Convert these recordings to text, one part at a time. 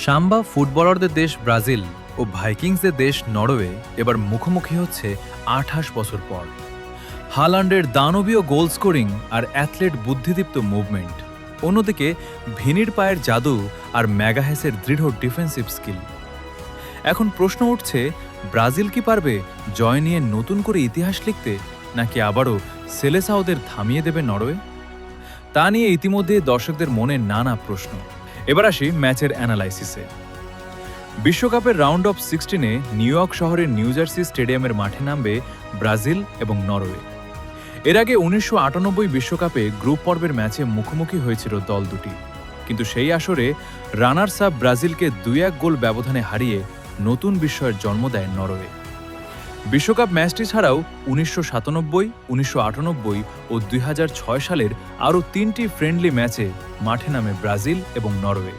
সাম্বা ফুটবলারদের দেশ ব্রাজিল ও ভাইকিংসদের দেশ নরওয়ে এবার মুখোমুখি হচ্ছে ২৮ বছর পর। হালান্ডের দানবীয় গোল স্কোরিং আর অ্যাথলেট বুদ্ধিদীপ্ত মুভমেন্ট, অন্যদিকে ভিনির পায়ের জাদু আর ম্যাগাহেসের দৃঢ় ডিফেন্সিভ স্কিল। এখন প্রশ্ন উঠছে, ব্রাজিল কি পারবে জয় নিয়ে নতুন করে ইতিহাস লিখতে, নাকি আবারও সেলেসাওদের থামিয়ে দেবে নরওয়ে? তা নিয়ে ইতিমধ্যে দর্শকদের মনে নানা প্রশ্ন। এবার আসি ম্যাচের অ্যানালাইসিসে। বিশ্বকাপের রাউন্ড অফ 16-এ নিউ ইয়র্ক শহরের নিউ জার্সি স্টেডিয়ামের মাঠে নামবে ব্রাজিল এবং নরওয়ে। এর আগে ১৯৯৮ বিশ্বকাপে গ্রুপ পর্বের ম্যাচে মুখোমুখি হয়েছিল দল দুটি, কিন্তু সেই আসরে রানার্স আপ ব্রাজিলকে ২-১ গোল ব্যবধানে হারিয়ে নতুন বিস্ময়ের জন্ম দেয় নরওয়ে। বিশ্বকাপ ম্যাচটি ছাড়াও ১৯৯৭, ১৯৯৮ ও ২০০৬ সালের আরও ৩টি ফ্রেন্ডলি ম্যাচে মাঠে নামে ব্রাজিল এবং নরওয়ে,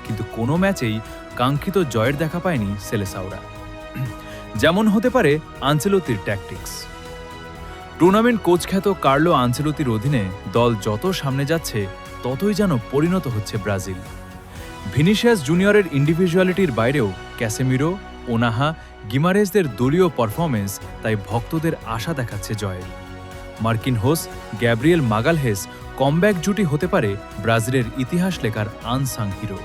কিন্তু কোনো ম্যাচেই কাঙ্ক্ষিত জয়ের দেখা পায়নি সেলেসাওরা। যেমন হতে পারে আনচেলোত্তির ট্যাকটিক্স। টুর্নামেন্ট কোচ খ্যাত কার্লো আনচেলোত্তির অধীনে দল যত সামনে যাচ্ছে ততই যেন পরিণত হচ্ছে ব্রাজিল। ভিনিসিয়াস জুনিয়রের ইন্ডিভিজুয়ালিটির বাইরেও ক্যাসেমিরো, ওনাহা, গিমারেজদের দলীয় পারফরমেন্স তাই ভক্তদের আশা দেখাচ্ছে জয়ের। মার্কিনহোস, গ্যাব্রিয়েল মাগালহেস কমব্যাক জুটি হতে পারে ব্রাজিলের ইতিহাস লেখার আনসাং হিরো।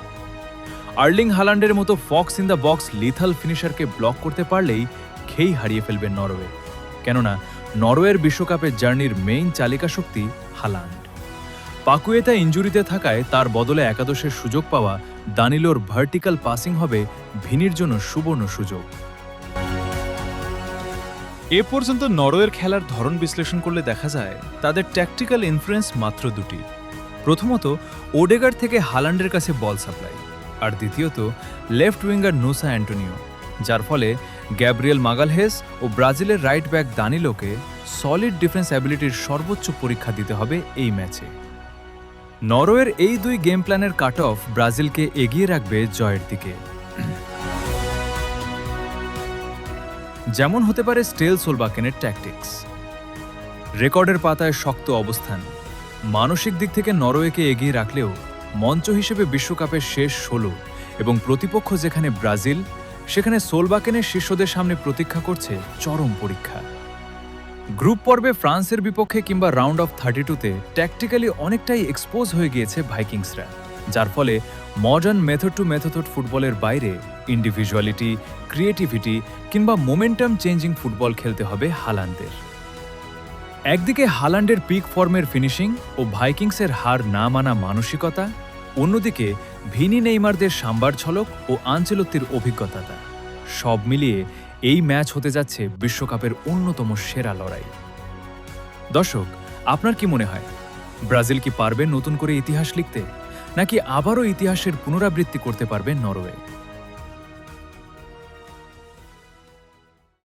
আর্লিং হালান্ডের মতো fox in the box lethal ফিনিশারকে ব্লক করতে পারলেই খেই হারিয়ে ফেলবে নরওয়ে, কেননা নরওয়ের বিশ্বকাপের জার্নির মেইন চালিকা শক্তি হালান্ড। পাকুয়েতা ইনজুরিতে থাকায় তার বদলে একাদশের সুযোগ পাওয়া দানিলোর ভার্টিক্যাল পাসিং হবে ভিনির জন্য সুবর্ণ সুযোগ। এ পর্যন্ত নরওয়ের খেলার ধরন বিশ্লেষণ করলে দেখা যায় তাদের ট্যাকটিক্যাল ইনফ্লুয়েন্স মাত্র দুটি। প্রথমত, ওডেগার্ড থেকে হালান্ডের কাছে বল সাপ্লাই, আর দ্বিতীয়ত লেফট উইঙ্গার নুসা অ্যান্টোনিও, যার ফলে গ্যাব্রিয়েল মাগালহেস ও ব্রাজিলের রাইট ব্যাক দানিলোকে সলিড ডিফেন্স অ্যাবিলিটির সর্বোচ্চ পরীক্ষা দিতে হবে এই ম্যাচে। নরওয়ের এই দুই গেম প্ল্যানের কাট অফ ব্রাজিলকে এগিয়ে রাখবে জয়ের দিকে। যেমন হতে পারে স্টেল সোলবাকেনের ট্যাকটিক্স। রেকর্ডের পাতায় শক্ত অবস্থান, মানসিক দিক থেকে নরওয়েকে এগিয়ে রাখলেও মঞ্চ হিসেবে বিশ্বকাপের শেষ ১৬ এবং প্রতিপক্ষ যেখানে ব্রাজিল, সেখানে সোলবাকেনের শিষ্যদের সামনে প্রতীক্ষা করছে চরম পরীক্ষা। গ্রুপ পর্বে ফ্রান্সের বিপক্ষে কিংবা রাউন্ড অফ 32-তে ট্যাকটিক্যালি অনেকটাই এক্সপোজ হয়ে গিয়েছে ভাইকিংসরা, যার ফলে মডার্ন মেথড টু মেথড ফুটবলের বাইরে ইন্ডিভিজুয়ালিটি, ক্রিয়েটিভিটি কিংবা মোমেন্টাম চেঞ্জিং ফুটবল খেলতে হবে হালান্ডের। একদিকে হালান্ডের পিক ফর্মের ফিনিশিং ও ভাইকিংসের হার না মানা মানসিকতা, অন্যদিকে ভিনি নেইমারদের সাম্বার ঝলক ও আনচেলোত্তির অভিজ্ঞতা, সব মিলিয়ে এই ম্যাচ হতে যাচ্ছে বিশ্বকাপের অন্যতম সেরা লড়াই। দর্শক, আপনার কি মনে হয়, ব্রাজিল কি পারবে নতুন করে ইতিহাস লিখতে, নাকি আবারও ইতিহাসের পুনরাবৃত্তি করতে পারবে নরওয়ে?